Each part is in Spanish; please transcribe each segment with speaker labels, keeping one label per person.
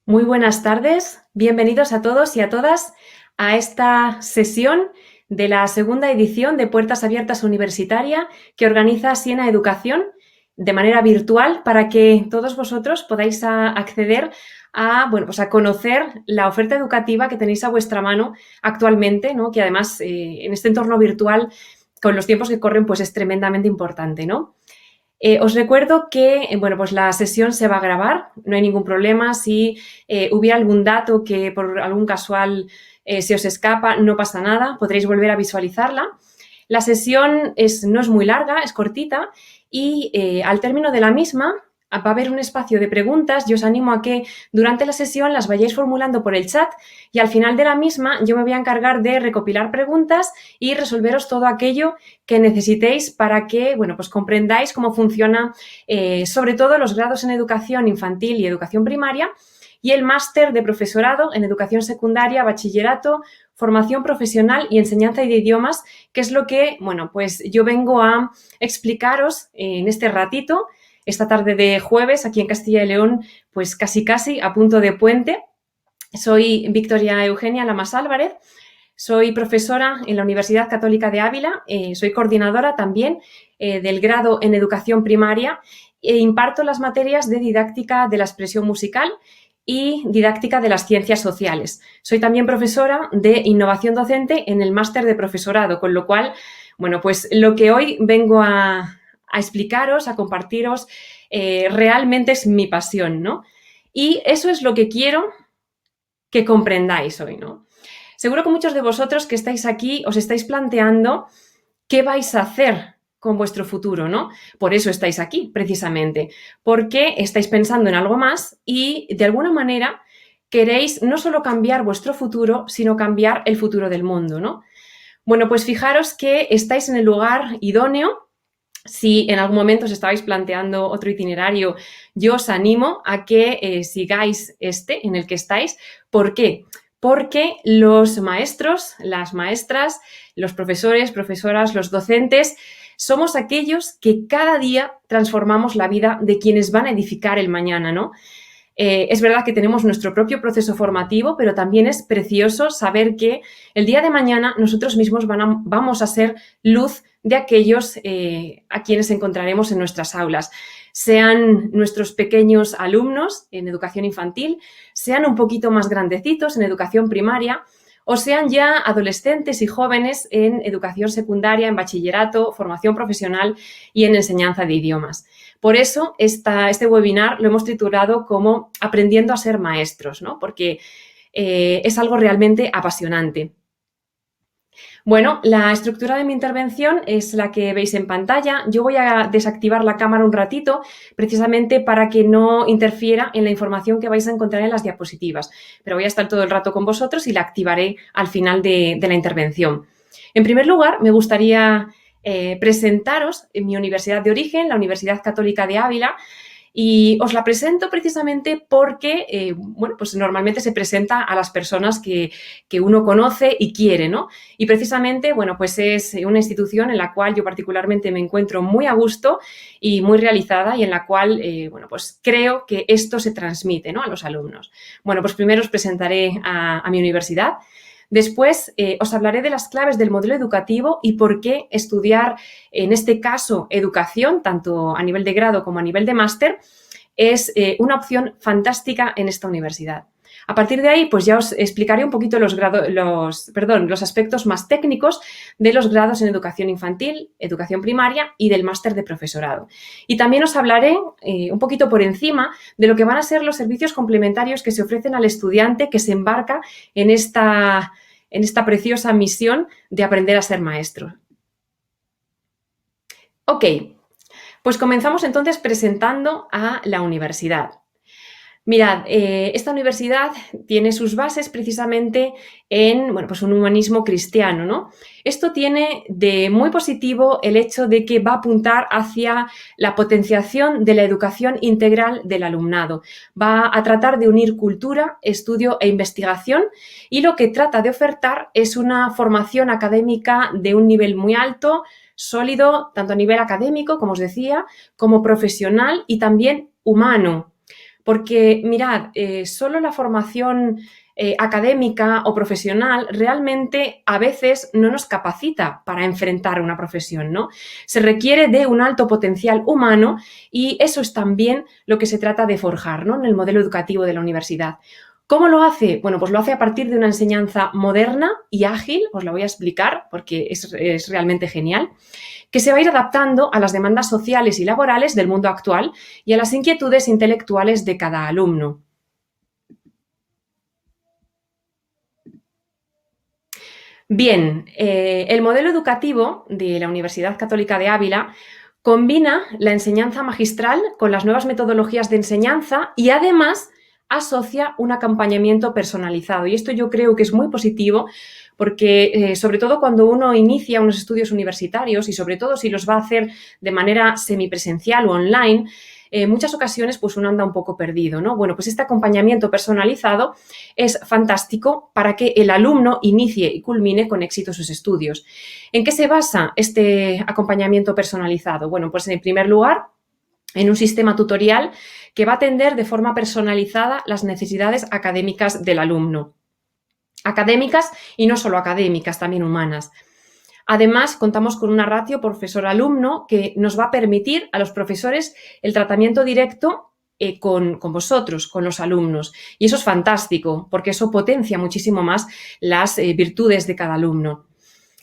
Speaker 1: Muy buenas tardes, bienvenidos a todos y a todas a esta sesión de la segunda edición de Puertas Abiertas Universitaria que organiza Siena Educación de manera virtual para que todos vosotros podáis acceder a conocer la oferta educativa que tenéis a vuestra mano actualmente, ¿no? Que además en este entorno virtual, con los tiempos que corren, pues es tremendamente importante, ¿no? Os recuerdo que pues la sesión se va a grabar, no hay ningún problema. Si hubiera algún dato que por algún casual se os escapa, no pasa nada, podréis volver a visualizarla. La sesión no es muy larga, es cortita y al término de la misma va a haber un espacio de preguntas. Yo os animo a que durante la sesión las vayáis formulando por el chat y al final de la misma yo me voy a encargar de recopilar preguntas y resolveros todo aquello que necesitéis para que pues comprendáis cómo funciona sobre todo los grados en educación infantil y educación primaria y el máster de profesorado en educación secundaria, bachillerato, formación profesional y enseñanza de idiomas, que es lo que pues yo vengo a explicaros en este ratito, esta tarde de jueves, aquí en Castilla y León, pues casi a punto de puente. Soy Victoria Eugenia Lamas Álvarez, soy profesora en la Universidad Católica de Ávila, soy coordinadora también del grado en educación primaria e imparto las materias de didáctica de la expresión musical y didáctica de las ciencias sociales. Soy también profesora de innovación docente en el máster de profesorado, con lo cual, pues lo que hoy vengo a explicaros, a compartiros, realmente es mi pasión, ¿no? Y eso es lo que quiero que comprendáis hoy, ¿no? Seguro que muchos de vosotros que estáis aquí os estáis planteando qué vais a hacer con vuestro futuro, ¿no? Por eso estáis aquí, precisamente, porque estáis pensando en algo más y, de alguna manera, queréis no solo cambiar vuestro futuro, sino cambiar el futuro del mundo, ¿no? Bueno, pues fijaros que estáis en el lugar idóneo. Si en algún momento os estabais planteando otro itinerario, yo os animo a que sigáis en el que estáis. ¿Por qué? Porque los maestros, las maestras, los profesores, profesoras, los docentes, somos aquellos que cada día transformamos la vida de quienes van a edificar el mañana, ¿no? Es verdad que tenemos nuestro propio proceso formativo, pero también es precioso saber que el día de mañana nosotros mismos vamos a ser luz de aquellos a quienes encontraremos en nuestras aulas, sean nuestros pequeños alumnos en educación infantil, sean un poquito más grandecitos en educación primaria o sean ya adolescentes y jóvenes en educación secundaria, en bachillerato, formación profesional y en enseñanza de idiomas. Por eso este webinar lo hemos titulado como Aprendiendo a ser maestros, ¿no? Porque es algo realmente apasionante. Bueno, la estructura de mi intervención es la que veis en pantalla. Yo voy a desactivar la cámara un ratito, precisamente para que no interfiera en la información que vais a encontrar en las diapositivas. Pero voy a estar todo el rato con vosotros y la activaré al final de la intervención. En primer lugar, me gustaría presentaros en mi universidad de origen, la Universidad Católica de Ávila, y os la presento precisamente porque, pues normalmente se presenta a las personas que uno conoce y quiere, ¿no? Y precisamente, pues es una institución en la cual yo particularmente me encuentro muy a gusto y muy realizada y en la cual, pues creo que esto se transmite, ¿no?, a los alumnos. Bueno, pues primero os presentaré a mi universidad. Después os hablaré de las claves del modelo educativo y por qué estudiar, en este caso, educación, tanto a nivel de grado como a nivel de máster, es una opción fantástica en esta universidad. A partir de ahí, pues ya os explicaré un poquito los aspectos más técnicos de los grados en educación infantil, educación primaria y del máster de profesorado. Y también os hablaré un poquito por encima de lo que van a ser los servicios complementarios que se ofrecen al estudiante que se embarca en esta preciosa misión de aprender a ser maestro. Ok, pues comenzamos entonces presentando a la universidad. Mirad, esta universidad tiene sus bases precisamente en pues un humanismo cristiano, ¿no? Esto tiene de muy positivo el hecho de que va a apuntar hacia la potenciación de la educación integral del alumnado. Va a tratar de unir cultura, estudio e investigación y lo que trata de ofertar es una formación académica de un nivel muy alto, sólido, tanto a nivel académico, como os decía, como profesional y también humano. porque mirad, solo la formación académica o profesional realmente a veces no nos capacita para enfrentar una profesión, ¿no? Se requiere de un alto potencial humano y eso es también lo que se trata de forjar, ¿no?, en el modelo educativo de la universidad. ¿Cómo lo hace? Bueno, pues lo hace a partir de una enseñanza moderna y ágil, os la voy a explicar porque es realmente genial, que se va a ir adaptando a las demandas sociales y laborales del mundo actual y a las inquietudes intelectuales de cada alumno. Bien, el modelo educativo de la Universidad Católica de Ávila combina la enseñanza magistral con las nuevas metodologías de enseñanza y además asocia un acompañamiento personalizado. Y esto yo creo que es muy positivo porque, sobre todo cuando uno inicia unos estudios universitarios y sobre todo si los va a hacer de manera semipresencial o online, en muchas ocasiones pues uno anda un poco perdido, ¿no? Bueno, pues este acompañamiento personalizado es fantástico para que el alumno inicie y culmine con éxito sus estudios. ¿En qué se basa este acompañamiento personalizado? Bueno, pues en primer lugar, en un sistema tutorial que va a atender de forma personalizada las necesidades académicas del alumno. Académicas y no solo académicas, también humanas. Además, contamos con una ratio profesor-alumno que nos va a permitir a los profesores el tratamiento directo con vosotros, con los alumnos. Y eso es fantástico, porque eso potencia muchísimo más las virtudes de cada alumno.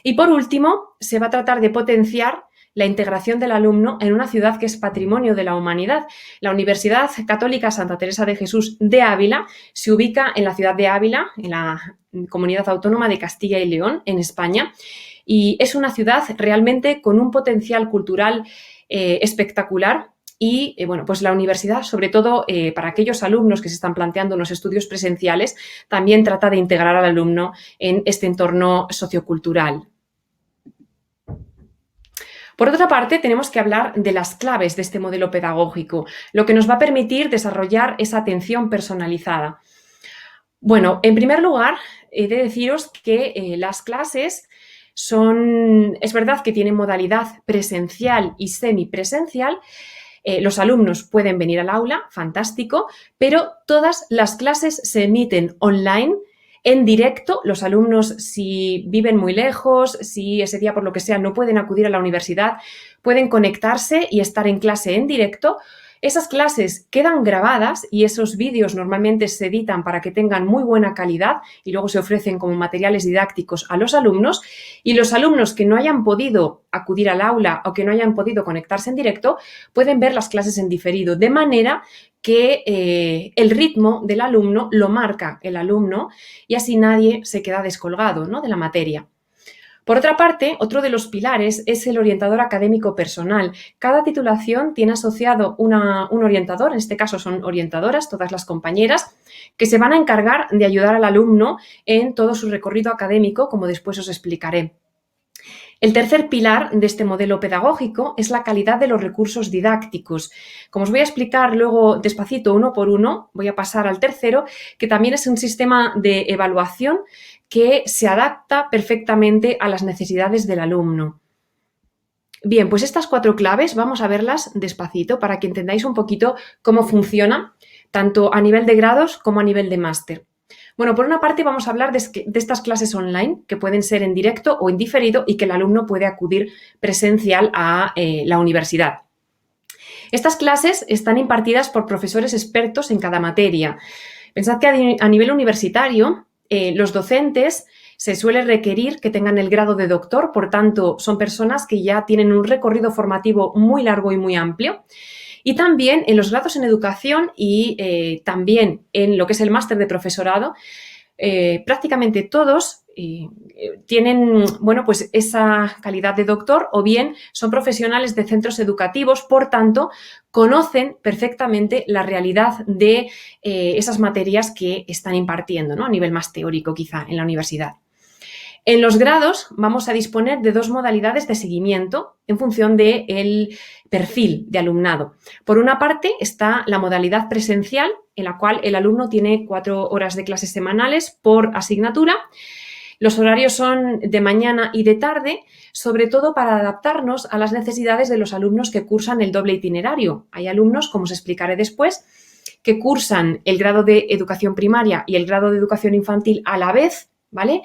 Speaker 1: Y por último, se va a tratar de potenciar la integración del alumno en una ciudad que es patrimonio de la humanidad. La Universidad Católica Santa Teresa de Jesús de Ávila se ubica en la ciudad de Ávila, en la comunidad autónoma de Castilla y León, en España, y es una ciudad realmente con un potencial cultural espectacular. Y bueno, pues la universidad, sobre todo para aquellos alumnos que se están planteando unos estudios presenciales, también trata de integrar al alumno en este entorno sociocultural. Por otra parte, tenemos que hablar de las claves de este modelo pedagógico, lo que nos va a permitir desarrollar esa atención personalizada. Bueno, en primer lugar, he de deciros que las clases es verdad que tienen modalidad presencial y semipresencial. Los alumnos pueden venir al aula, fantástico, pero todas las clases se emiten online, en directo. Los alumnos, si viven muy lejos, si ese día por lo que sea no pueden acudir a la universidad, pueden conectarse y estar en clase en directo. Esas clases quedan grabadas y esos vídeos normalmente se editan para que tengan muy buena calidad y luego se ofrecen como materiales didácticos a los alumnos, y los alumnos que no hayan podido acudir al aula o que no hayan podido conectarse en directo pueden ver las clases en diferido, de manera que el ritmo del alumno lo marca el alumno y así nadie se queda descolgado, ¿no?, de la materia. Por otra parte, otro de los pilares es el orientador académico personal. Cada titulación tiene asociado un orientador, en este caso son orientadoras, todas las compañeras, que se van a encargar de ayudar al alumno en todo su recorrido académico, como después os explicaré. El tercer pilar de este modelo pedagógico es la calidad de los recursos didácticos. Como os voy a explicar luego despacito uno por uno, voy a pasar al tercero, que también es un sistema de evaluación que se adapta perfectamente a las necesidades del alumno. Bien, pues estas 4 claves vamos a verlas despacito para que entendáis un poquito cómo funciona, tanto a nivel de grados como a nivel de máster. Bueno, por una parte vamos a hablar de estas clases online que pueden ser en directo o en diferido y que el alumno puede acudir presencial a la universidad. Estas clases están impartidas por profesores expertos en cada materia. Pensad que a nivel universitario los docentes se suele requerir que tengan el grado de doctor, por tanto son personas que ya tienen un recorrido formativo muy largo y muy amplio. Y también en los grados en educación y también en lo que es el máster de profesorado, prácticamente todos tienen, bueno, pues esa calidad de doctor o bien son profesionales de centros educativos, por tanto, conocen perfectamente la realidad de esas materias que están impartiendo, ¿no?, a nivel más teórico quizá en la universidad. En los grados vamos a disponer de 2 modalidades de seguimiento en función del perfil de alumnado. Por una parte está la modalidad presencial, en la cual el alumno tiene 4 horas de clases semanales por asignatura. Los horarios son de mañana y de tarde, sobre todo para adaptarnos a las necesidades de los alumnos que cursan el doble itinerario. Hay alumnos, como os explicaré después, que cursan el grado de educación primaria y el grado de educación infantil a la vez, ¿vale?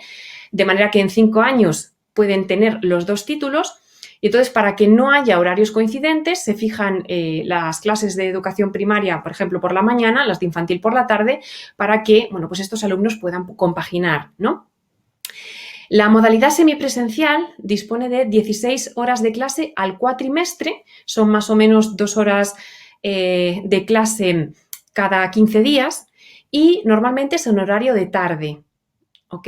Speaker 1: De manera que en 5 años pueden tener los 2 títulos. Y entonces, para que no haya horarios coincidentes, se fijan las clases de educación primaria, por ejemplo, por la mañana, las de infantil por la tarde, para que, bueno, pues estos alumnos puedan compaginar, ¿no? La modalidad semipresencial dispone de 16 horas de clase al cuatrimestre, son más o menos 2 horas de clase cada 15 días y normalmente es en horario de tarde. ¿Ok?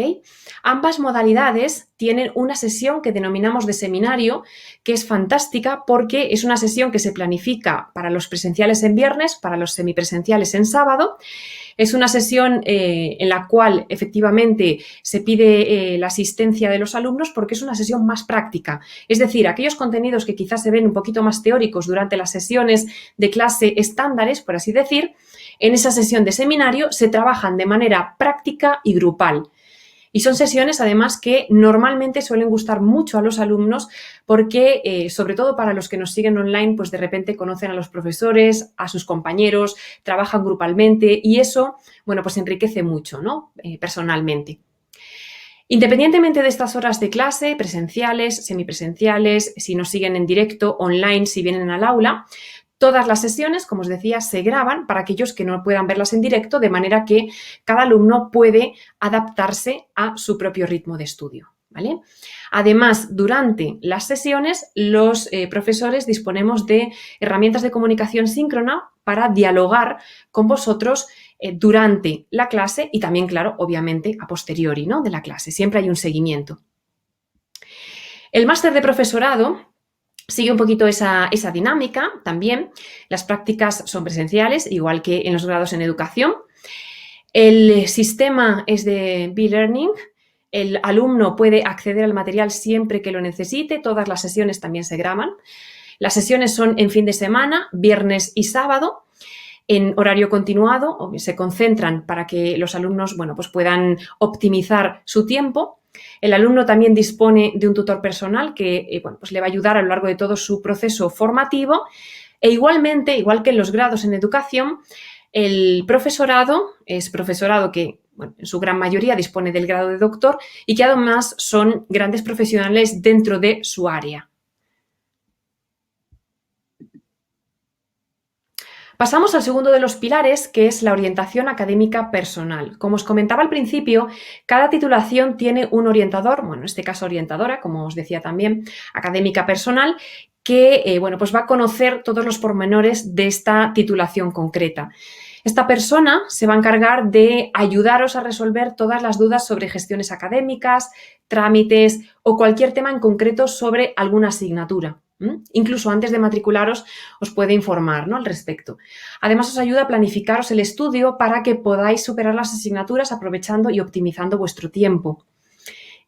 Speaker 1: Ambas modalidades tienen una sesión que denominamos de seminario, que es fantástica porque es una sesión que se planifica para los presenciales en viernes, para los semipresenciales en sábado. Es una sesión en la cual efectivamente se pide la asistencia de los alumnos porque es una sesión más práctica. Es decir, aquellos contenidos que quizás se ven un poquito más teóricos durante las sesiones de clase estándares, por así decir, en esa sesión de seminario se trabajan de manera práctica y grupal. Y son sesiones, además, que normalmente suelen gustar mucho a los alumnos porque, sobre todo para los que nos siguen online, pues de repente conocen a los profesores, a sus compañeros, trabajan grupalmente y eso, bueno, pues enriquece mucho, ¿no? Personalmente. Independientemente de estas horas de clase, presenciales, semipresenciales, si nos siguen en directo, online, si vienen al aula, todas las sesiones, como os decía, se graban para aquellos que no puedan verlas en directo, de manera que cada alumno puede adaptarse a su propio ritmo de estudio, ¿vale? Además, durante las sesiones, los profesores disponemos de herramientas de comunicación síncrona para dialogar con vosotros durante la clase y también, claro, obviamente, a posteriori, ¿no?, de la clase. Siempre hay un seguimiento. El máster de profesorado sigue un poquito esa dinámica también. Las prácticas son presenciales, igual que en los grados en educación. El sistema es de e-learning. El alumno puede acceder al material siempre que lo necesite. Todas las sesiones también se graban. Las sesiones son en fin de semana, viernes y sábado, en horario continuado. Se concentran para que los alumnos, bueno, pues puedan optimizar su tiempo. El alumno también dispone de un tutor personal que bueno, pues le va a ayudar a lo largo de todo su proceso formativo e igualmente, igual que en los grados en educación, el profesorado es profesorado que, bueno, en su gran mayoría dispone del grado de doctor y que además son grandes profesionales dentro de su área. Pasamos al segundo de los pilares, que es la orientación académica personal. Como os comentaba al principio, cada titulación tiene un orientador, bueno, en este caso orientadora, como os decía también, académica personal, que bueno, pues va a conocer todos los pormenores de esta titulación concreta. Esta persona se va a encargar de ayudaros a resolver todas las dudas sobre gestiones académicas, trámites o cualquier tema en concreto sobre alguna asignatura. Incluso antes de matricularos os puede informar, ¿no?, al respecto. Además, os ayuda a planificaros el estudio para que podáis superar las asignaturas aprovechando y optimizando vuestro tiempo.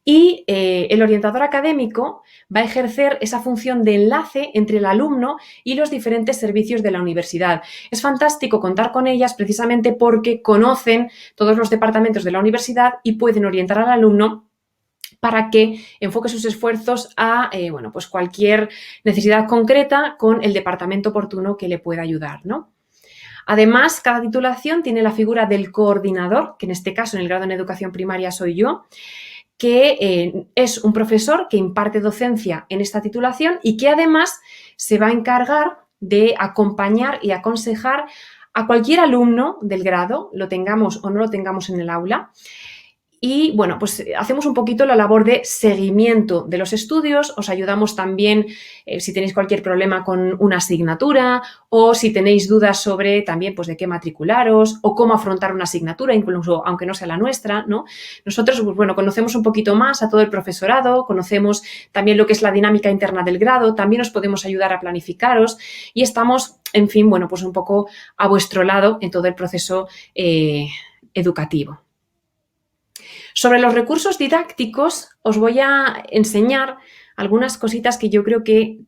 Speaker 1: Y el orientador académico va a ejercer esa función de enlace entre el alumno y los diferentes servicios de la universidad. Es fantástico contar con ellas precisamente porque conocen todos los departamentos de la universidad y pueden orientar al alumno para que enfoque sus esfuerzos a bueno, pues cualquier necesidad concreta con el departamento oportuno que le pueda ayudar, ¿no? Además, cada titulación tiene la figura del coordinador, que en este caso en el grado en educación primaria soy yo, que es un profesor que imparte docencia en esta titulación y que además se va a encargar de acompañar y aconsejar a cualquier alumno del grado, lo tengamos o no lo tengamos en el aula. Y bueno, pues hacemos un poquito la labor de seguimiento de los estudios, os ayudamos también si tenéis cualquier problema con una asignatura o si tenéis dudas sobre también pues de qué matricularos o cómo afrontar una asignatura, incluso aunque no sea la nuestra, ¿no? Nosotros, pues bueno, conocemos un poquito más a todo el profesorado, conocemos también lo que es la dinámica interna del grado, también os podemos ayudar a planificaros y estamos, en fin, bueno, pues un poco a vuestro lado en todo el proceso educativo. Sobre los recursos didácticos os voy a enseñar algunas cositas que yo creo que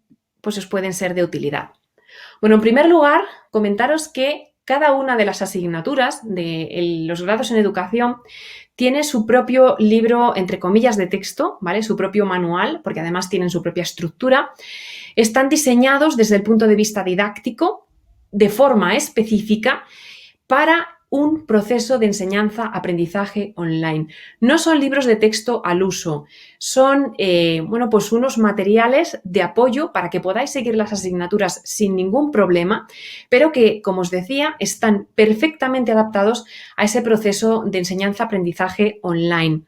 Speaker 1: pues, os pueden ser de utilidad. Bueno, en primer lugar, comentaros que cada una de las asignaturas de los grados en educación tiene su propio libro, entre comillas, de texto, ¿vale? Su propio manual, porque además tienen su propia estructura. Están diseñados desde el punto de vista didáctico, de forma específica, para un proceso de enseñanza-aprendizaje online. No son libros de texto al uso, son pues unos materiales de apoyo para que podáis seguir las asignaturas sin ningún problema, pero que, como os decía, están perfectamente adaptados a ese proceso de enseñanza-aprendizaje online.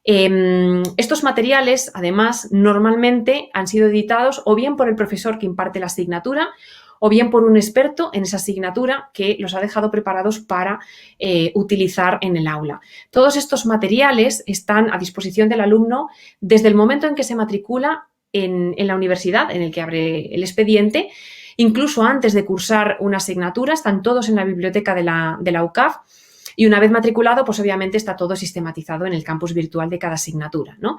Speaker 1: Estos materiales, además, normalmente han sido editados o bien por el profesor que imparte la asignatura o bien por un experto en esa asignatura que los ha dejado preparados para utilizar en el aula. Todos estos materiales están a disposición del alumno desde el momento en que se matricula en la universidad, en el que abre el expediente, incluso antes de cursar una asignatura, están todos en la biblioteca de la UCAF. Y una vez matriculado, pues obviamente está todo sistematizado en el campus virtual de cada asignatura, ¿no?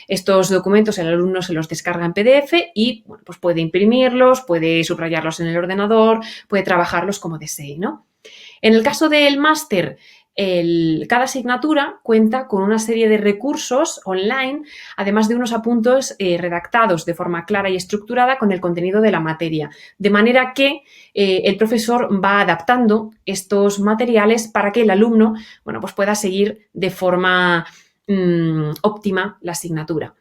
Speaker 1: Estos documentos el alumno se los descarga en PDF y bueno, pues puede imprimirlos, puede subrayarlos en el ordenador, puede trabajarlos como desee, ¿no? En el caso del máster, cada asignatura cuenta con una serie de recursos online, además de unos apuntes redactados de forma clara y estructurada con el contenido de la materia, de manera que el profesor va adaptando estos materiales para que el alumno, bueno, pues pueda seguir de forma óptima la asignatura.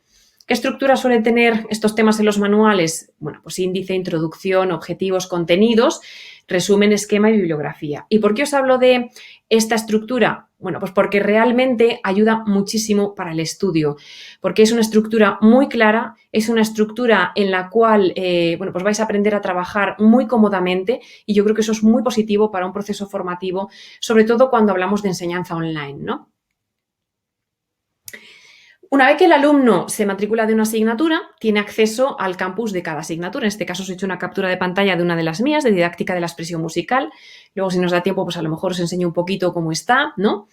Speaker 1: ¿Qué estructura suelen tener estos temas en los manuales? Bueno, pues índice, introducción, objetivos, contenidos, resumen, esquema y bibliografía. ¿Y por qué os hablo de esta estructura? Bueno, pues porque realmente ayuda muchísimo para el estudio, porque es una estructura muy clara, es una estructura en la cual, pues vais a aprender a trabajar muy cómodamente y yo creo que eso es muy positivo para un proceso formativo, sobre todo cuando hablamos de enseñanza online, ¿no? Una vez que el alumno se matricula de una asignatura, tiene acceso al campus de cada asignatura. En este caso os he hecho una captura de pantalla de una de las mías, de didáctica de la expresión musical. Luego, si nos da tiempo, pues a lo mejor os enseño un poquito cómo está, ¿no?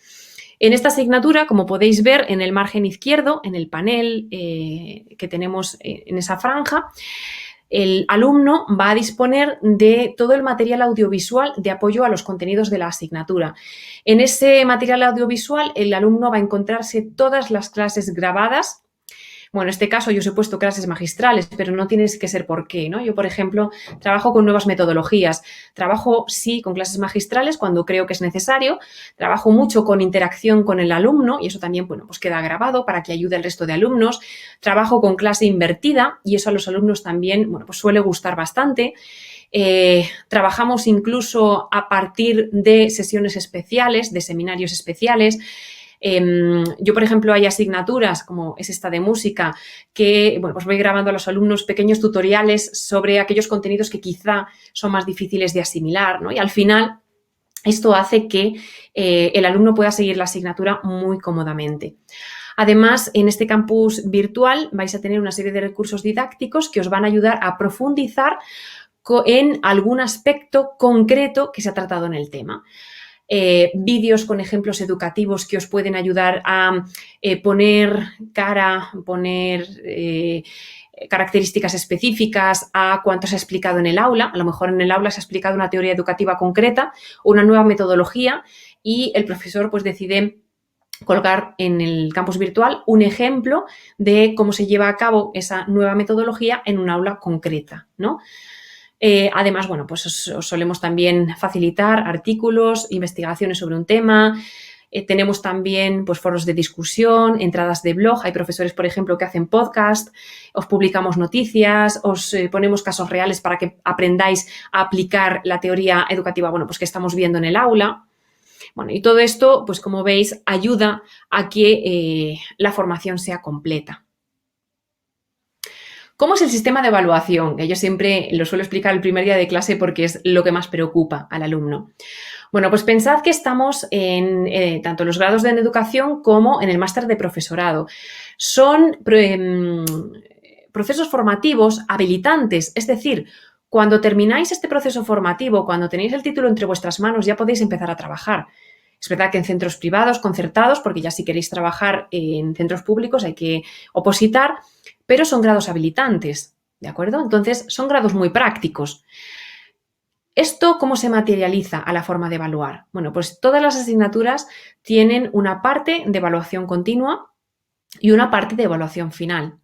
Speaker 1: En esta asignatura, como podéis ver en el margen izquierdo, en el panel que tenemos en esa franja, el alumno va a disponer de todo el material audiovisual de apoyo a los contenidos de la asignatura. En ese material audiovisual, el alumno va a encontrarse todas las clases grabadas. Bueno, en este caso yo os he puesto clases magistrales, pero no tienes que ser por qué, ¿no? Yo, por ejemplo, trabajo con nuevas metodologías. Trabajo, sí, con clases magistrales cuando creo que es necesario. Trabajo mucho con interacción con el alumno y eso también, bueno, pues queda grabado para que ayude al resto de alumnos. Trabajo con clase invertida y eso a los alumnos también, bueno, pues suele gustar bastante. Trabajamos incluso a partir de sesiones especiales, de seminarios especiales. Yo, por ejemplo, hay asignaturas, como es esta de música, que bueno, pues voy grabando a los alumnos pequeños tutoriales sobre aquellos contenidos que quizá son más difíciles de asimilar, ¿no? Y al final esto hace que el alumno pueda seguir la asignatura muy cómodamente. Además, en este campus virtual vais a tener una serie de recursos didácticos que os van a ayudar a profundizar en algún aspecto concreto que se ha tratado en el tema. Vídeos con ejemplos educativos que os pueden ayudar a poner cara, poner características específicas a cuánto se ha explicado en el aula. A lo mejor en el aula se ha explicado una teoría educativa concreta, una nueva metodología y el profesor pues decide colgar en el campus virtual un ejemplo de cómo se lleva a cabo esa nueva metodología en un aula concreta, ¿no? Además, bueno, pues os solemos también facilitar artículos, investigaciones sobre un tema. Tenemos también pues, foros de discusión, entradas de blog. Hay profesores, por ejemplo, que hacen podcast. Os publicamos noticias, os ponemos casos reales para que aprendáis a aplicar la teoría educativa, bueno, pues que estamos viendo en el aula. Bueno, y todo esto, pues como veis, ayuda a que la formación sea completa. ¿Cómo es el sistema de evaluación? Que yo siempre lo suelo explicar el primer día de clase porque es lo que más preocupa al alumno. Bueno, pues pensad que estamos en tanto los grados de educación como en el máster de profesorado. Son procesos formativos habilitantes, es decir, cuando termináis este proceso formativo, cuando tenéis el título entre vuestras manos, ya podéis empezar a trabajar. Es verdad que en centros privados, concertados, porque ya si queréis trabajar en centros públicos hay que opositar, pero son grados habilitantes, ¿de acuerdo? Entonces, son grados muy prácticos. ¿Esto cómo se materializa a la forma de evaluar? Bueno, pues todas las asignaturas tienen una parte de evaluación continua y una parte de evaluación final.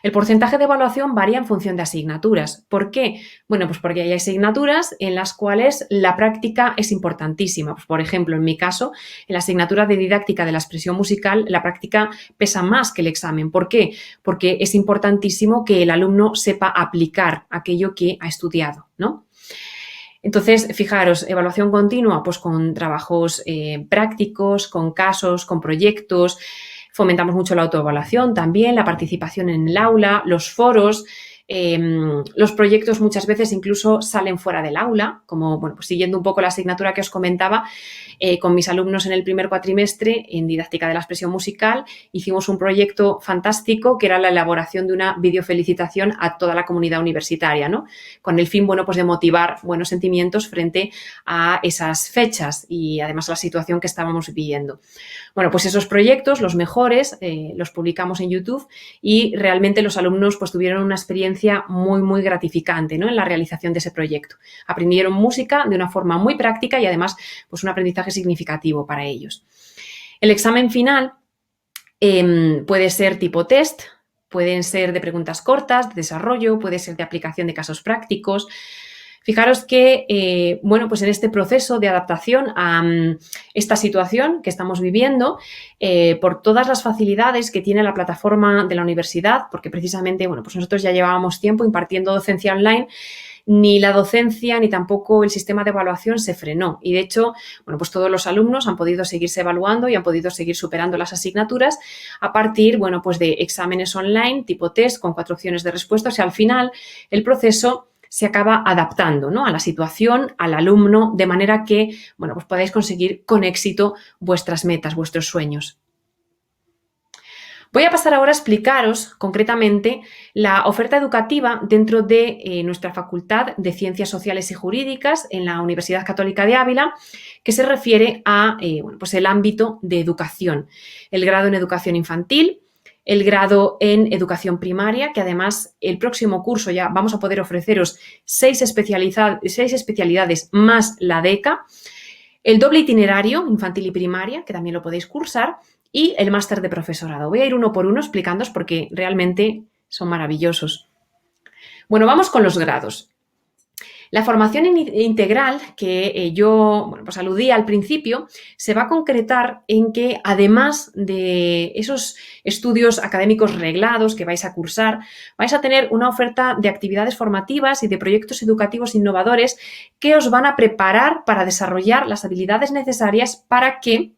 Speaker 1: El porcentaje de evaluación varía en función de asignaturas. ¿Por qué? Bueno, pues porque hay asignaturas en las cuales la práctica es importantísima. Pues, por ejemplo, en mi caso, en la asignatura de didáctica de la expresión musical, la práctica pesa más que el examen. ¿Por qué? Porque es importantísimo que el alumno sepa aplicar aquello que ha estudiado, ¿no? Entonces, fijaros, evaluación continua, pues con trabajos prácticos, con casos, con proyectos. Fomentamos mucho la autoevaluación también, la participación en el aula, los foros. Los proyectos muchas veces incluso salen fuera del aula, como, bueno, pues siguiendo un poco la asignatura que os comentaba, con mis alumnos en el primer cuatrimestre en didáctica de la expresión musical hicimos un proyecto fantástico que era la elaboración de una videofelicitación a toda la comunidad universitaria, ¿no? Con el fin, bueno, pues de motivar buenos sentimientos frente a esas fechas y además a la situación que estábamos viviendo. Bueno, pues esos proyectos, los mejores, los publicamos en YouTube y realmente los alumnos pues tuvieron una experiencia muy, muy gratificante, ¿no? En la realización de ese proyecto. Aprendieron música de una forma muy práctica y además pues un aprendizaje significativo para ellos. El examen final puede ser tipo test, pueden ser de preguntas cortas, de desarrollo, puede ser de aplicación de casos prácticos. Fijaros que, bueno, pues en este proceso de adaptación a esta situación que estamos viviendo, por todas las facilidades que tiene la plataforma de la universidad, porque precisamente, bueno, pues nosotros ya llevábamos tiempo impartiendo docencia online, ni la docencia ni tampoco el sistema de evaluación se frenó. Y de hecho, bueno, pues todos los alumnos han podido seguirse evaluando y han podido seguir superando las asignaturas a partir, bueno, pues de exámenes online tipo test con 4 opciones de respuesta. O sea, al final el proceso se acaba adaptando, ¿no? A la situación, al alumno, de manera que, bueno, pues podáis conseguir con éxito vuestras metas, vuestros sueños. Voy a pasar ahora a explicaros concretamente la oferta educativa dentro de nuestra Facultad de Ciencias Sociales y Jurídicas en la Universidad Católica de Ávila, que se refiere a bueno, pues el ámbito de educación, el grado en educación infantil, el grado en educación primaria, que además el próximo curso ya vamos a poder ofreceros 6 especialidades más la DECA, el doble itinerario infantil y primaria, que también lo podéis cursar, y el máster de profesorado. Voy a ir uno por uno explicándoos porque realmente son maravillosos. Bueno, vamos con los grados. La formación integral que yo bueno, pues aludí al principio se va a concretar en que además de esos estudios académicos reglados que vais a cursar, vais a tener una oferta de actividades formativas y de proyectos educativos innovadores que os van a preparar para desarrollar las habilidades necesarias para que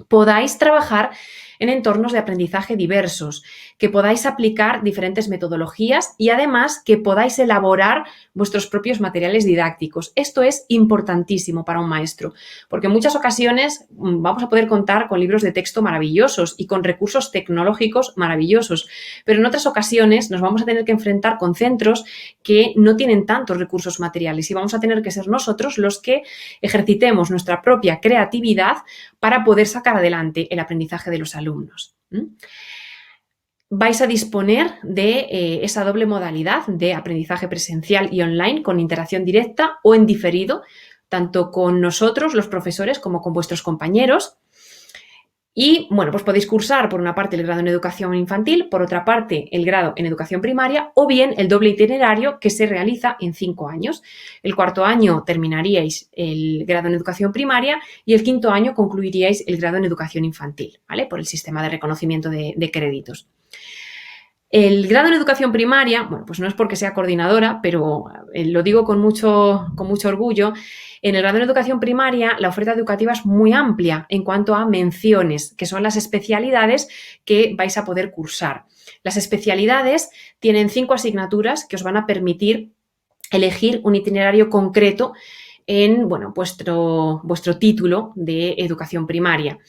Speaker 1: podáis trabajar en entornos de aprendizaje diversos, que podáis aplicar diferentes metodologías y además que podáis elaborar vuestros propios materiales didácticos. Esto es importantísimo para un maestro, porque en muchas ocasiones vamos a poder contar con libros de texto maravillosos y con recursos tecnológicos maravillosos, pero en otras ocasiones nos vamos a tener que enfrentar con centros que no tienen tantos recursos materiales y vamos a tener que ser nosotros los que ejercitemos nuestra propia creatividad para poder sacar adelante el aprendizaje de los alumnos. Vais a disponer de esa doble modalidad de aprendizaje presencial y online con interacción directa o en diferido, tanto con nosotros, los profesores, como con vuestros compañeros. Y, bueno, pues podéis cursar por una parte el grado en educación infantil, por otra parte el grado en educación primaria o bien el doble itinerario que se realiza en 5 años. El 4º año terminaríais el grado en educación primaria y el 5º año concluiríais el grado en educación infantil, ¿vale? Por el sistema de reconocimiento de créditos. El grado en educación primaria, bueno, pues no es porque sea coordinadora, pero lo digo con mucho orgullo. En el grado en educación primaria, la oferta educativa es muy amplia en cuanto a menciones, que son las especialidades que vais a poder cursar. Las especialidades tienen 5 asignaturas que os van a permitir elegir un itinerario concreto en bueno, vuestro título de educación primaria.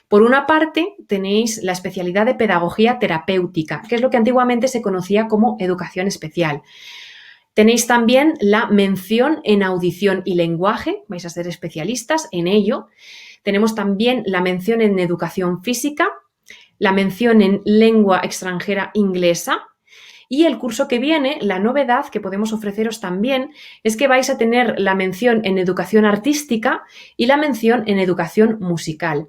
Speaker 1: Por una parte, tenéis la especialidad de pedagogía terapéutica, que es lo que antiguamente se conocía como educación especial. Tenéis también la mención en audición y lenguaje, vais a ser especialistas en ello. Tenemos también la mención en educación física, la mención en lengua extranjera inglesa. Y el curso que viene, la novedad que podemos ofreceros también es que vais a tener la mención en educación artística y la mención en educación musical.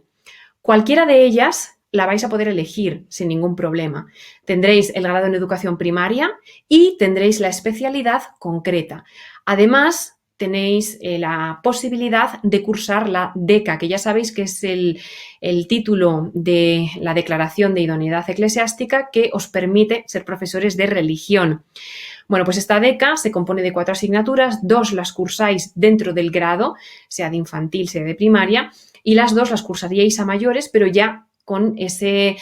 Speaker 1: Cualquiera de ellas la vais a poder elegir sin ningún problema. Tendréis el grado en educación primaria y tendréis la especialidad concreta. Además, tenéis la posibilidad de cursar la DECA, que ya sabéis que es el título de la Declaración de Idoneidad Eclesiástica que os permite ser profesores de religión. Bueno, pues esta DECA se compone de 4 asignaturas, 2 las cursáis dentro del grado, sea de infantil, sea de primaria, y las 2 las cursaríais a mayores, pero ya con ese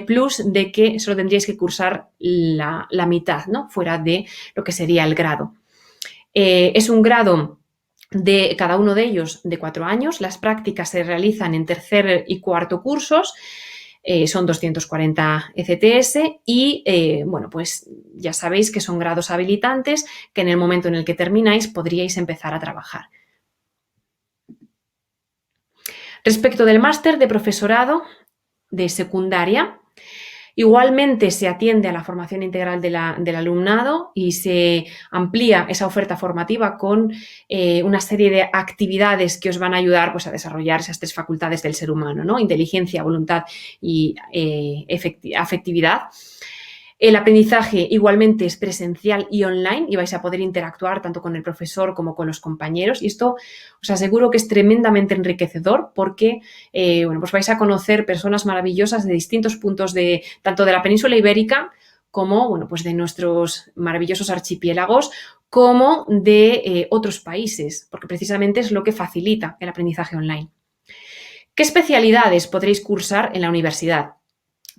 Speaker 1: plus de que solo tendríais que cursar la mitad, ¿no? Fuera de lo que sería el grado. Es un grado de cada uno de ellos de 4 años. Las prácticas se realizan en tercer y cuarto cursos. Son 240 ECTS y, bueno, pues ya sabéis que son grados habilitantes que en el momento en el que termináis podríais empezar a trabajar. Respecto del máster de profesorado de secundaria, igualmente se atiende a la formación integral del alumnado y se amplía esa oferta formativa con una serie de actividades que os van a ayudar, pues, a desarrollar esas 3 facultades del ser humano, ¿no? Inteligencia, voluntad y afectividad. El aprendizaje igualmente es presencial y online y vais a poder interactuar tanto con el profesor como con los compañeros, y esto os aseguro que es tremendamente enriquecedor porque bueno, pues vais a conocer personas maravillosas de distintos puntos tanto de la península ibérica como, bueno, pues de nuestros maravillosos archipiélagos, como de otros países, porque precisamente es lo que facilita el aprendizaje online. ¿Qué especialidades podréis cursar en la universidad?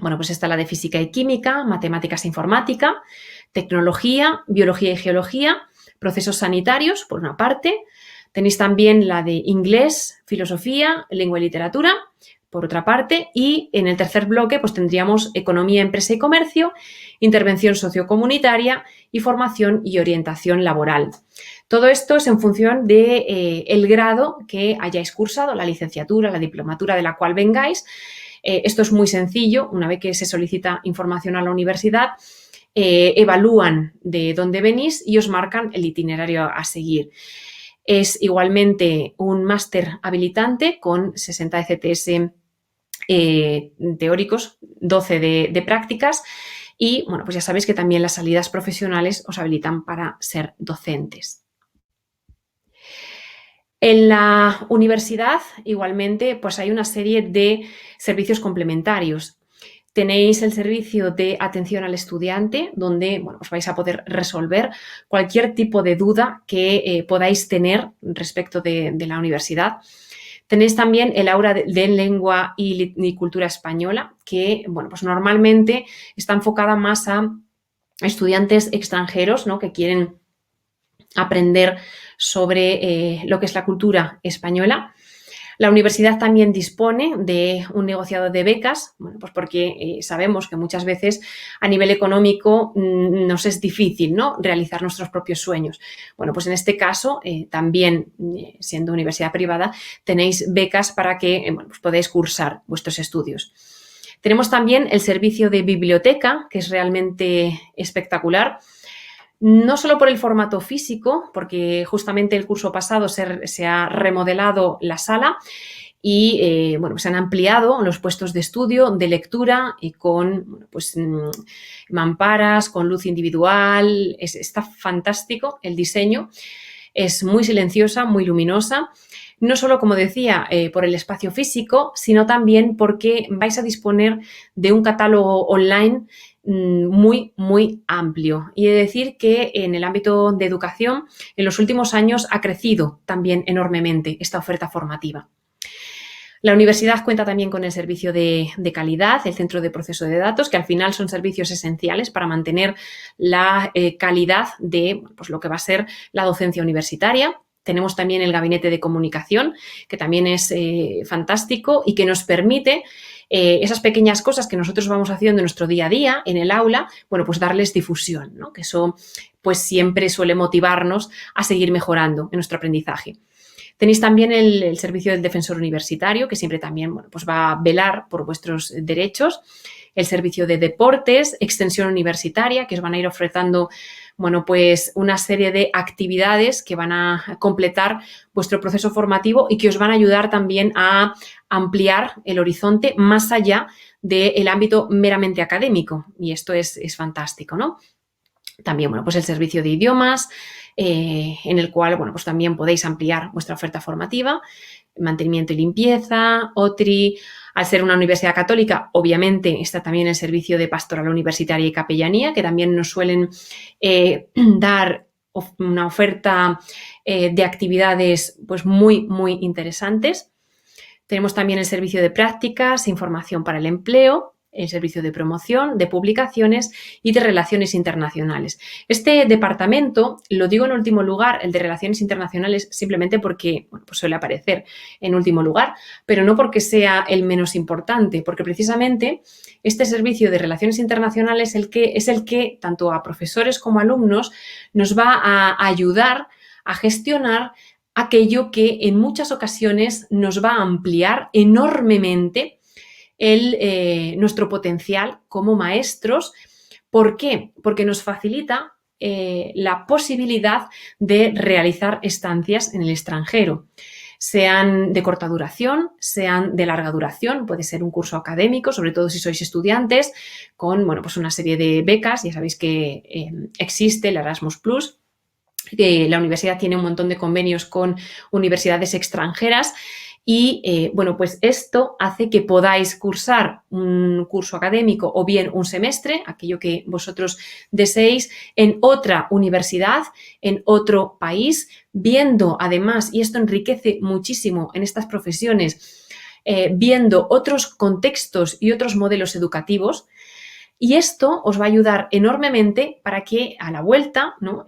Speaker 1: Bueno, pues está la de física y química, matemáticas e informática, tecnología, biología y geología, procesos sanitarios, por una parte. Tenéis también la de inglés, filosofía, lengua y literatura, por otra parte. Y en el tercer bloque, pues tendríamos economía, empresa y comercio, intervención sociocomunitaria y formación y orientación laboral. Todo esto es en función de el grado que hayáis cursado, la licenciatura, la diplomatura de la cual vengáis. Esto es muy sencillo. Una vez que se solicita información a la universidad, evalúan de dónde venís y os marcan el itinerario a seguir. Es igualmente un máster habilitante con 60 ECTS teóricos, 12 de prácticas y, bueno, pues ya sabéis que también las salidas profesionales os habilitan para ser docentes. En la universidad, igualmente, pues hay una serie de servicios complementarios. Tenéis el servicio de atención al estudiante, donde, bueno, os vais a poder resolver cualquier tipo de duda que podáis tener respecto de la universidad. Tenéis también el aula de lengua y cultura española, que, bueno, pues normalmente está enfocada más a estudiantes extranjeros, ¿no?, que quieren aprender sobre lo que es la cultura española. La universidad también dispone de un negociado de becas, bueno, pues porque sabemos que muchas veces a nivel económico nos es difícil, ¿no?, realizar nuestros propios sueños. Bueno, pues en este caso también, siendo universidad privada, tenéis becas para que bueno, pues podáis cursar vuestros estudios. Tenemos también el servicio de biblioteca, que es realmente espectacular. No solo por el formato físico, porque justamente el curso pasado se ha remodelado la sala y bueno, se han ampliado los puestos de estudio, de lectura y con, bueno, pues, mamparas, con luz individual. Está fantástico el diseño, es muy silenciosa, muy luminosa. No solo, como decía, por el espacio físico, sino también porque vais a disponer de un catálogo online muy, muy amplio. Y he de decir que en el ámbito de educación, en los últimos años ha crecido también enormemente esta oferta formativa. La universidad cuenta también con el servicio de calidad, el centro de proceso de datos, que al final son servicios esenciales para mantener la calidad de, pues, lo que va a ser la docencia universitaria. Tenemos también el gabinete de comunicación, que también es fantástico y que nos permite esas pequeñas cosas que nosotros vamos haciendo en nuestro día a día, en el aula, bueno, pues darles difusión, ¿no?, que eso pues siempre suele motivarnos a seguir mejorando en nuestro aprendizaje. Tenéis también el servicio del defensor universitario, que siempre también, bueno, pues va a velar por vuestros derechos. El servicio de deportes, extensión universitaria, que os van a ir ofreciendo, bueno, pues una serie de actividades que van a completar vuestro proceso formativo y que os van a ayudar también a ampliar el horizonte más allá del ámbito meramente académico, y esto es fantástico, ¿no? También, bueno, pues el servicio de idiomas, en el cual, bueno, pues también podéis ampliar vuestra oferta formativa, mantenimiento y limpieza, OTRI. Al ser una universidad católica, obviamente está también el servicio de pastoral universitaria y capellanía, que también nos suelen dar una oferta de actividades pues muy, muy interesantes. Tenemos también el servicio de prácticas, información para el empleo, el servicio de promoción, de publicaciones y de relaciones internacionales. Este departamento, lo digo en último lugar, el de relaciones internacionales, simplemente porque bueno, pues suele aparecer en último lugar, pero no porque sea el menos importante, porque precisamente este servicio de relaciones internacionales es el que tanto a profesores como a alumnos nos va a ayudar a gestionar aquello que en muchas ocasiones nos va a ampliar enormemente nuestro potencial como maestros. ¿Por qué? Porque nos facilita la posibilidad de realizar estancias en el extranjero, sean de corta duración, sean de larga duración, puede ser un curso académico, sobre todo si sois estudiantes, con bueno, pues una serie de becas. Ya sabéis que existe el Erasmus+, la universidad tiene un montón de convenios con universidades extranjeras y, bueno, pues esto hace que podáis cursar un curso académico o bien un semestre, aquello que vosotros deseéis, en otra universidad, en otro país, viendo además, y esto enriquece muchísimo en estas profesiones, viendo otros contextos y otros modelos educativos. Y esto os va a ayudar enormemente para que a la vuelta, ¿no?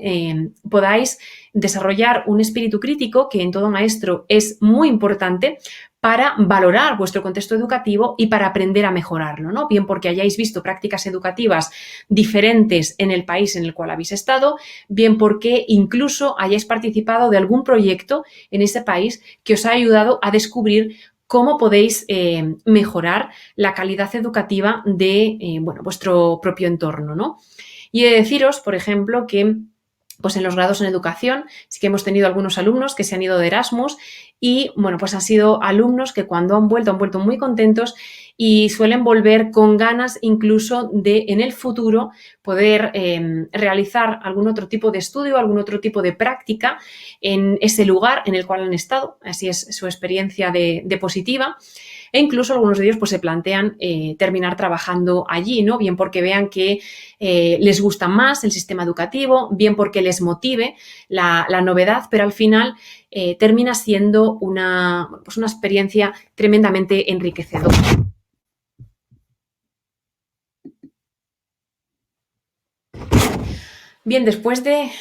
Speaker 1: Podáis desarrollar un espíritu crítico, que en todo maestro es muy importante, para valorar vuestro contexto educativo y para aprender a mejorarlo, ¿no? Bien porque hayáis visto prácticas educativas diferentes en el país en el cual habéis estado, bien porque incluso hayáis participado de algún proyecto en ese país que os ha ayudado a descubrir cómo podéis mejorar la calidad educativa de bueno, vuestro propio entorno, ¿no? Y he de deciros, por ejemplo, que pues en los grados en educación sí que hemos tenido algunos alumnos que se han ido de Erasmus y, bueno, pues han sido alumnos que cuando han vuelto muy contentos y suelen volver con ganas incluso de, en el futuro, poder realizar algún otro tipo de estudio, algún otro tipo de práctica en ese lugar en el cual han estado. Así es su experiencia de positiva. E incluso algunos de ellos pues, se plantean terminar trabajando allí, ¿no? Bien porque vean que les gusta más el sistema educativo, bien porque les motive la novedad, pero al final termina siendo una experiencia tremendamente enriquecedora. Bien, después de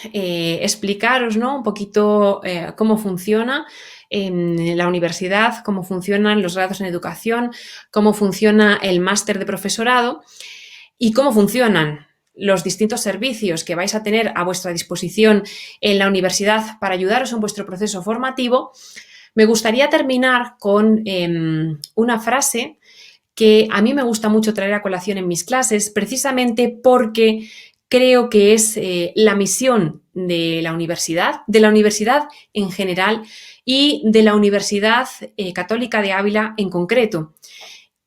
Speaker 1: explicaros, ¿no? Un poquito cómo funciona en la universidad, cómo funcionan los grados en educación, cómo funciona el máster de profesorado y cómo funcionan los distintos servicios que vais a tener a vuestra disposición en la universidad para ayudaros en vuestro proceso formativo, me gustaría terminar con una frase que a mí me gusta mucho traer a colación en mis clases, precisamente porque creo que es la misión de la universidad en general y de la Universidad Católica de Ávila en concreto.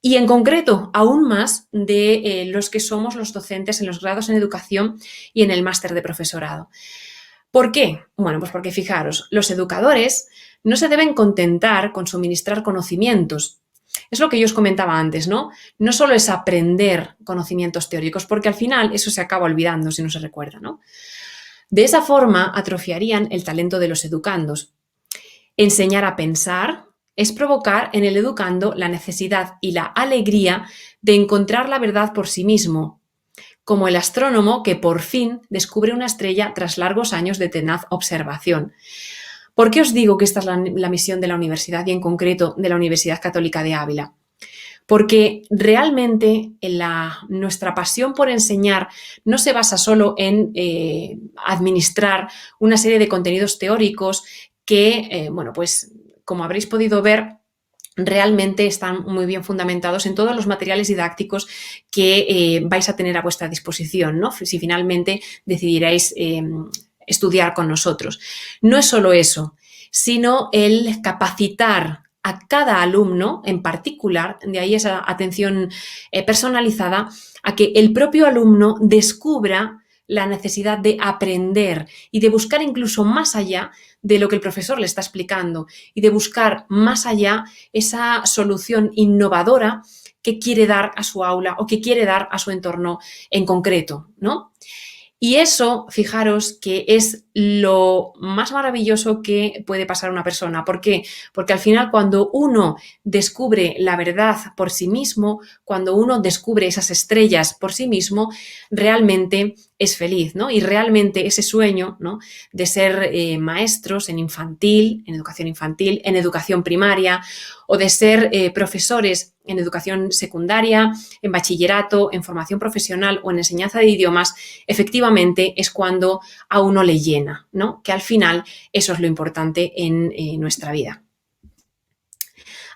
Speaker 1: Y en concreto, aún más de los que somos los docentes en los grados en educación y en el máster de profesorado. ¿Por qué? Bueno, pues porque fijaros, los educadores no se deben contentar con suministrar conocimientos. Es lo que yo os comentaba antes, ¿no? No solo es aprender conocimientos teóricos, porque al final eso se acaba olvidando si no se recuerda, ¿no? De esa forma atrofiarían el talento de los educandos. Enseñar a pensar es provocar en el educando la necesidad y la alegría de encontrar la verdad por sí mismo, como el astrónomo que por fin descubre una estrella tras largos años de tenaz observación. ¿Por qué os digo que esta es la misión de la universidad y en concreto de la Universidad Católica de Ávila? Porque realmente nuestra pasión por enseñar no se basa solo en administrar una serie de contenidos teóricos que, bueno, pues como habréis podido ver, realmente están muy bien fundamentados en todos los materiales didácticos que vais a tener a vuestra disposición, ¿no? Si finalmente decidiréis estudiar con nosotros. No es solo eso, sino el capacitar a cada alumno en particular, de ahí esa atención personalizada, a que el propio alumno descubra la necesidad de aprender y de buscar incluso más allá de lo que el profesor le está explicando y de buscar más allá esa solución innovadora que quiere dar a su aula o que quiere dar a su entorno en concreto, ¿no? Y eso, fijaros, que es lo más maravilloso que puede pasar a una persona. ¿Por qué? Porque al final, cuando uno descubre la verdad por sí mismo, cuando uno descubre esas estrellas por sí mismo, realmente es feliz, ¿no? Y realmente ese sueño, ¿no?, de ser maestros en infantil, en educación primaria, o de ser profesores en educación secundaria, en bachillerato, en formación profesional o en enseñanza de idiomas, efectivamente es cuando a uno le llena, ¿no? Que al final eso es lo importante en nuestra vida.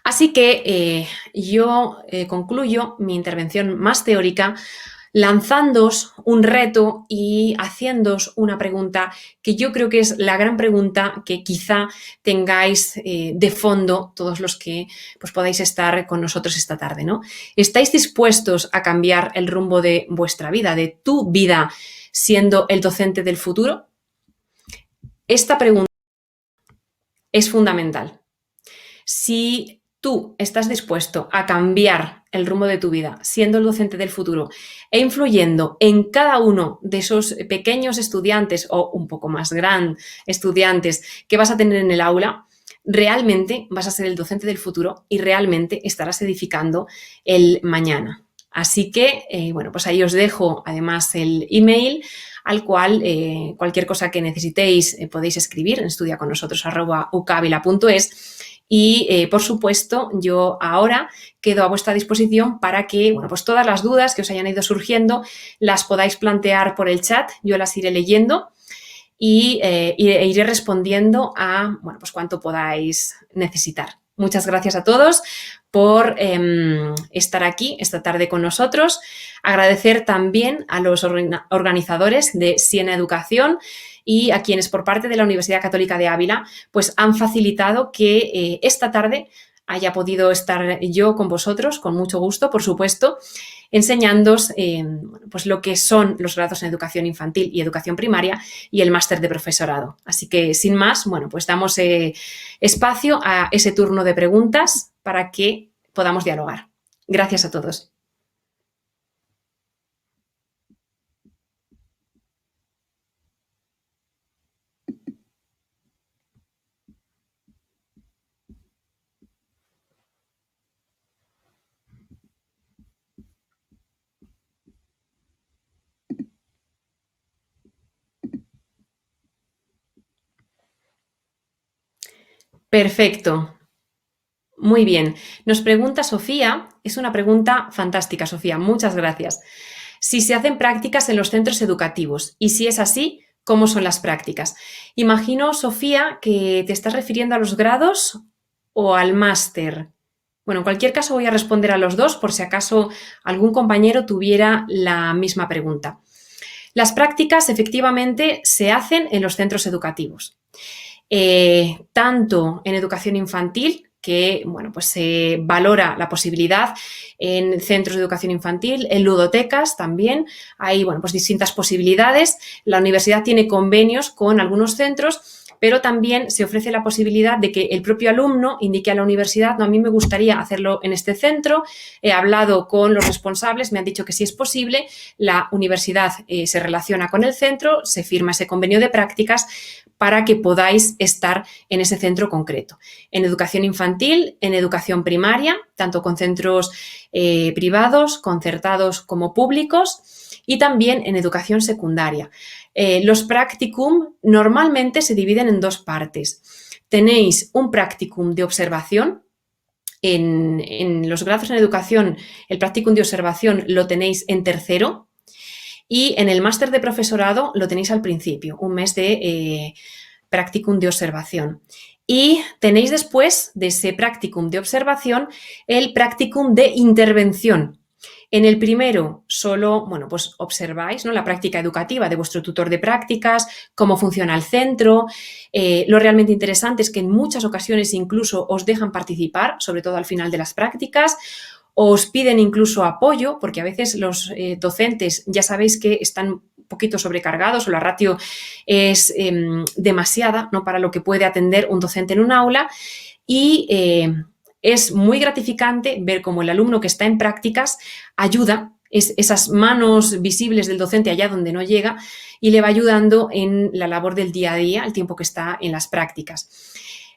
Speaker 1: Así que yo concluyo mi intervención más teórica lanzándoos un reto y haciéndoos una pregunta que yo creo que es la gran pregunta que quizá tengáis de fondo todos los que pues, podáis estar con nosotros esta tarde, ¿no? ¿Estáis dispuestos a cambiar el rumbo de vuestra vida, de tu vida, siendo el docente del futuro? Esta pregunta es fundamental. Si tú estás dispuesto a cambiar el rumbo de tu vida siendo el docente del futuro e influyendo en cada uno de esos pequeños estudiantes o un poco más grandes estudiantes que vas a tener en el aula, realmente vas a ser el docente del futuro y realmente estarás edificando el mañana. Así que, bueno, pues ahí os dejo además el email al cual cualquier cosa que necesitéis podéis escribir en estudiaconnosotros@ucavila.es. Y, por supuesto, yo ahora quedo a vuestra disposición para que, bueno, pues todas las dudas que os hayan ido surgiendo las podáis plantear por el chat, yo las iré leyendo y iré respondiendo a, bueno, pues cuanto podáis necesitar. Muchas gracias a todos por estar aquí esta tarde con nosotros. Agradecer también a los organizadores de Siena Educación y a quienes por parte de la Universidad Católica de Ávila pues han facilitado que esta tarde haya podido estar yo con vosotros, con mucho gusto, por supuesto, enseñándoos pues lo que son los grados en educación infantil y educación primaria y el máster de profesorado. Así que, sin más, bueno, pues damos espacio a ese turno de preguntas para que podamos dialogar. Gracias a todos. Perfecto. Muy bien. Nos pregunta Sofía, es una pregunta fantástica, Sofía, muchas gracias. Si se hacen prácticas en los centros educativos y si es así, ¿cómo son las prácticas? Imagino, Sofía, que te estás refiriendo a los grados o al máster. Bueno, en cualquier caso voy a responder a los dos por si acaso algún compañero tuviera la misma pregunta. Las prácticas efectivamente se hacen en los centros educativos. Tanto en educación infantil, que bueno, pues se valora la posibilidad en centros de educación infantil, en ludotecas también, hay bueno, pues distintas posibilidades. La universidad tiene convenios con algunos centros, pero también se ofrece la posibilidad de que el propio alumno indique a la universidad, no, a mí me gustaría hacerlo en este centro, he hablado con los responsables, me han dicho que sí es posible, la universidad se relaciona con el centro, se firma ese convenio de prácticas para que podáis estar en ese centro concreto. En educación infantil, en educación primaria, tanto con centros privados, concertados como públicos, y también en educación secundaria. Los practicum normalmente se dividen en dos partes. Tenéis un practicum de observación. En los grados en educación, el practicum de observación lo tenéis en tercero y en el máster de profesorado lo tenéis al principio, un mes de practicum de observación. Y tenéis después de ese practicum de observación el practicum de intervención. En el primero solo, bueno, pues observáis, ¿no?, la práctica educativa de vuestro tutor de prácticas, cómo funciona el centro. Lo realmente interesante es que en muchas ocasiones incluso os dejan participar, sobre todo al final de las prácticas. Os piden incluso apoyo, porque a veces los docentes ya sabéis que están un poquito sobrecargados o la ratio es demasiada, ¿no?, para lo que puede atender un docente en un aula, y es muy gratificante ver cómo el alumno que está en prácticas ayuda, esas manos visibles del docente allá donde no llega, y le va ayudando en la labor del día a día, el tiempo que está en las prácticas.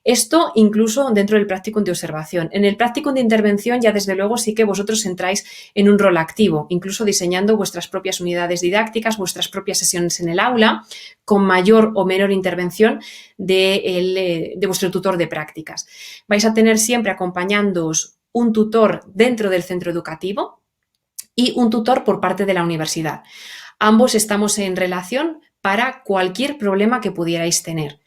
Speaker 1: Esto incluso dentro del practicum de observación. En el practicum de intervención ya desde luego sí que vosotros entráis en un rol activo, incluso diseñando vuestras propias unidades didácticas, vuestras propias sesiones en el aula, con mayor o menor intervención de vuestro tutor de prácticas. Vais a tener siempre acompañándoos un tutor dentro del centro educativo y un tutor por parte de la universidad. Ambos estamos en relación para cualquier problema que pudierais tener.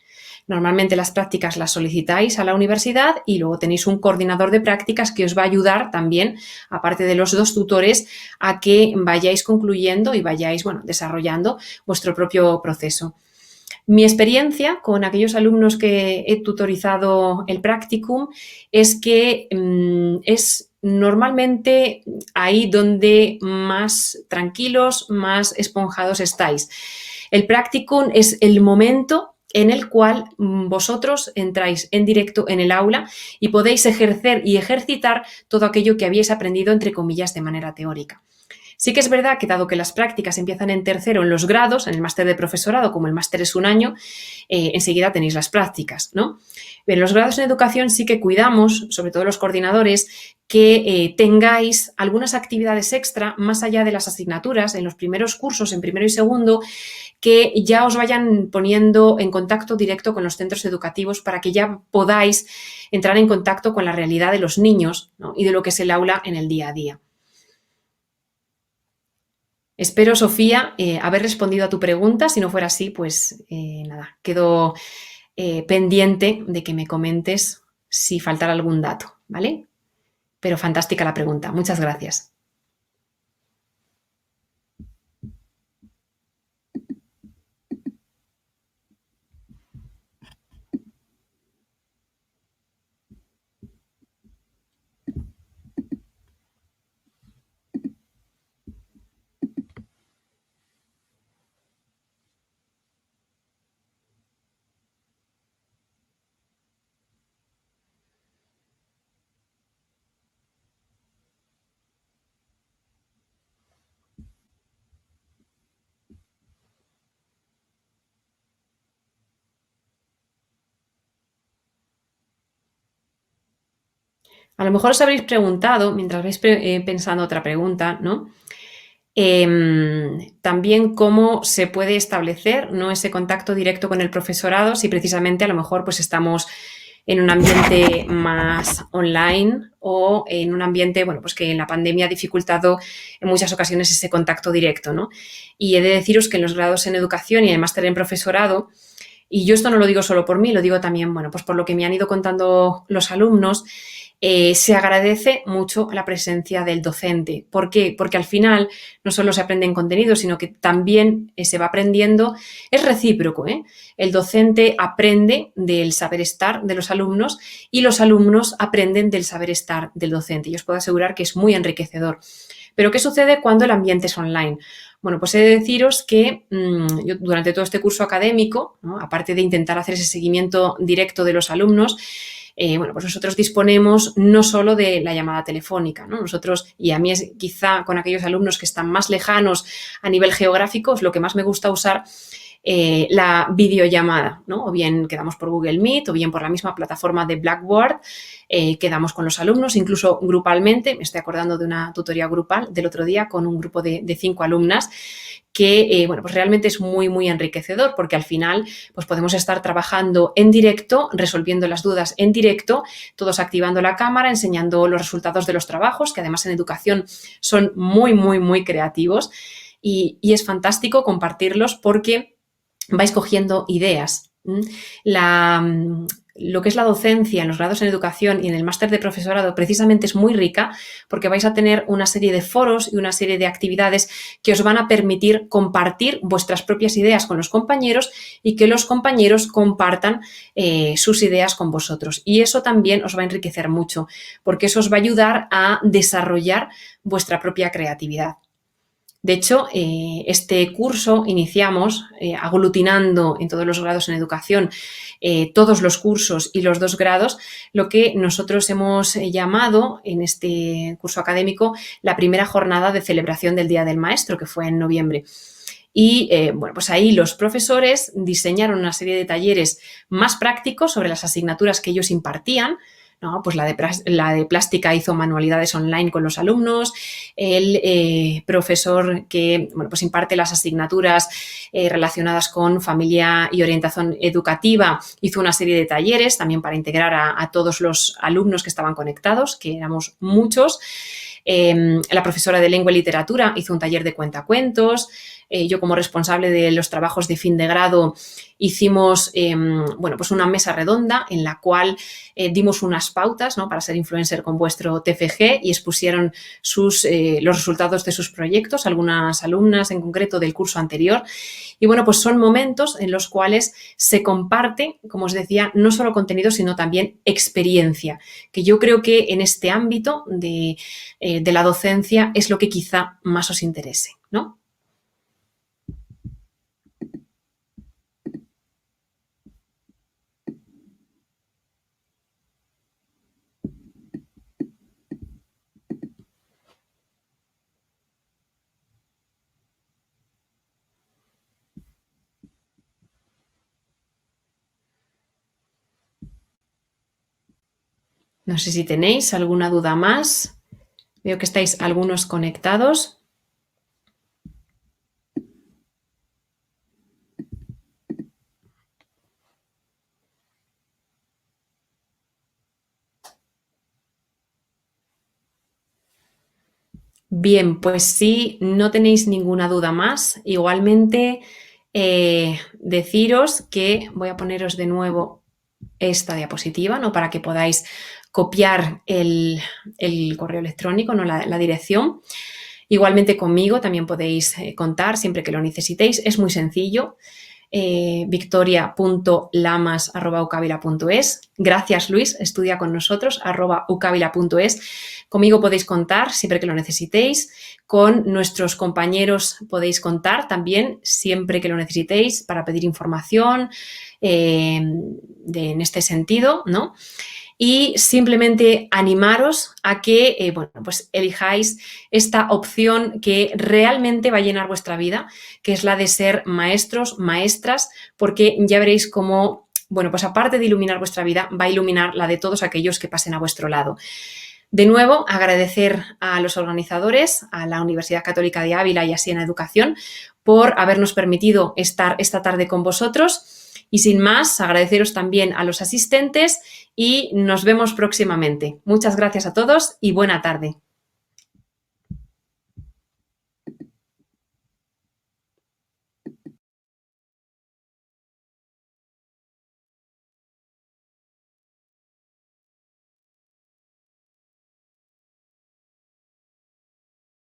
Speaker 1: Normalmente las prácticas las solicitáis a la universidad y luego tenéis un coordinador de prácticas que os va a ayudar también, aparte de los dos tutores, a que vayáis concluyendo y vayáis, bueno, desarrollando vuestro propio proceso. Mi experiencia con aquellos alumnos que he tutorizado el practicum es que es normalmente ahí donde más tranquilos, más esponjados estáis. El practicum es el momento en el cual vosotros entráis en directo en el aula y podéis ejercer y ejercitar todo aquello que habéis aprendido, entre comillas, de manera teórica. Sí que es verdad que dado que las prácticas empiezan en tercero en los grados, en el máster de profesorado, como el máster es un año, enseguida tenéis las prácticas, ¿no? Pero en los grados en educación sí que cuidamos, sobre todo los coordinadores, que tengáis algunas actividades extra más allá de las asignaturas en los primeros cursos, en primero y segundo, que ya os vayan poniendo en contacto directo con los centros educativos para que ya podáis entrar en contacto con la realidad de los niños, ¿no?, y de lo que es el aula en el día a día. Espero, Sofía, haber respondido a tu pregunta. Si no fuera así, pues nada, quedo pendiente de que me comentes si faltara algún dato, ¿vale? Pero fantástica la pregunta. Muchas gracias. A lo mejor os habréis preguntado, mientras vais pensando otra pregunta, ¿no? También cómo se puede establecer, ¿no?, ese contacto directo con el profesorado si precisamente a lo mejor pues estamos en un ambiente más online o en un ambiente, bueno, pues que en la pandemia ha dificultado en muchas ocasiones ese contacto directo, ¿no? Y he de deciros que en los grados en educación y en el máster en profesorado, y yo esto no lo digo solo por mí, lo digo también, bueno, pues por lo que me han ido contando los alumnos, se agradece mucho la presencia del docente. ¿Por qué? Porque al final no solo se aprenden contenidos, sino que también se va aprendiendo, es recíproco, ¿eh? El docente aprende del saber estar de los alumnos y los alumnos aprenden del saber estar del docente. Y os puedo asegurar que es muy enriquecedor. Pero ¿qué sucede cuando el ambiente es online? Bueno, pues he de deciros que yo durante todo este curso académico, ¿no?, aparte de intentar hacer ese seguimiento directo de los alumnos, bueno, pues nosotros disponemos no solo de la llamada telefónica, ¿no? Nosotros, y a mí es quizá con aquellos alumnos que están más lejanos a nivel geográfico, es lo que más me gusta usar, la videollamada, ¿no? O bien quedamos por Google Meet o bien por la misma plataforma de Blackboard, quedamos con los alumnos, incluso grupalmente. Me estoy acordando de una tutoría grupal del otro día con un grupo de 5 alumnas que, bueno, pues realmente es muy, muy enriquecedor porque al final pues podemos estar trabajando en directo, resolviendo las dudas en directo, todos activando la cámara, enseñando los resultados de los trabajos, que además en educación son muy, muy, muy creativos y es fantástico compartirlos porque vais cogiendo ideas. lo que es la docencia en los grados en educación y en el máster de profesorado precisamente es muy rica porque vais a tener una serie de foros y una serie de actividades que os van a permitir compartir vuestras propias ideas con los compañeros y que los compañeros compartan sus ideas con vosotros. Y eso también os va a enriquecer mucho porque eso os va a ayudar a desarrollar vuestra propia creatividad. De hecho, este curso iniciamos aglutinando en todos los grados en educación todos los cursos y los 2 grados, lo que nosotros hemos llamado en este curso académico la primera jornada de celebración del Día del Maestro, que fue en noviembre. Y bueno, pues ahí los profesores diseñaron una serie de talleres más prácticos sobre las asignaturas que ellos impartían, ¿no? Pues la de plástica hizo manualidades online con los alumnos, el profesor que bueno, pues imparte las asignaturas relacionadas con familia y orientación educativa hizo una serie de talleres también para integrar a todos los alumnos que estaban conectados, que éramos muchos. La profesora de lengua y literatura hizo un taller de cuentacuentos. Yo, como responsable de los trabajos de fin de grado, hicimos bueno, pues una mesa redonda en la cual dimos unas pautas, ¿no?, para ser influencer con vuestro TFG y expusieron los resultados de sus proyectos, algunas alumnas en concreto del curso anterior. Y bueno, pues son momentos en los cuales se comparte, como os decía, no solo contenido, sino también experiencia, que yo creo que en este ámbito de la docencia es lo que quizá más os interese, ¿no? No sé si tenéis alguna duda más. Veo que estáis algunos conectados. Bien, pues si no tenéis ninguna duda más, igualmente deciros que voy a poneros de nuevo esta diapositiva, ¿no?, para que podáis copiar el correo electrónico, ¿no?, la dirección. Igualmente conmigo también podéis contar siempre que lo necesitéis. Es muy sencillo. victoria.lamas@ucavila.es. Gracias, Luis, estudia con nosotros, @ucavila.es. Conmigo podéis contar siempre que lo necesitéis. Con nuestros compañeros podéis contar también siempre que lo necesitéis para pedir información en este sentido, ¿no? Y simplemente animaros a que bueno, pues elijáis esta opción que realmente va a llenar vuestra vida, que es la de ser maestros, maestras, porque ya veréis cómo, bueno, pues aparte de iluminar vuestra vida, va a iluminar la de todos aquellos que pasen a vuestro lado. De nuevo, agradecer a los organizadores, a la Universidad Católica de Ávila y a Siena Educación, por habernos permitido estar esta tarde con vosotros. Y sin más, agradeceros también a los asistentes y nos vemos próximamente. Muchas gracias a todos y buena tarde.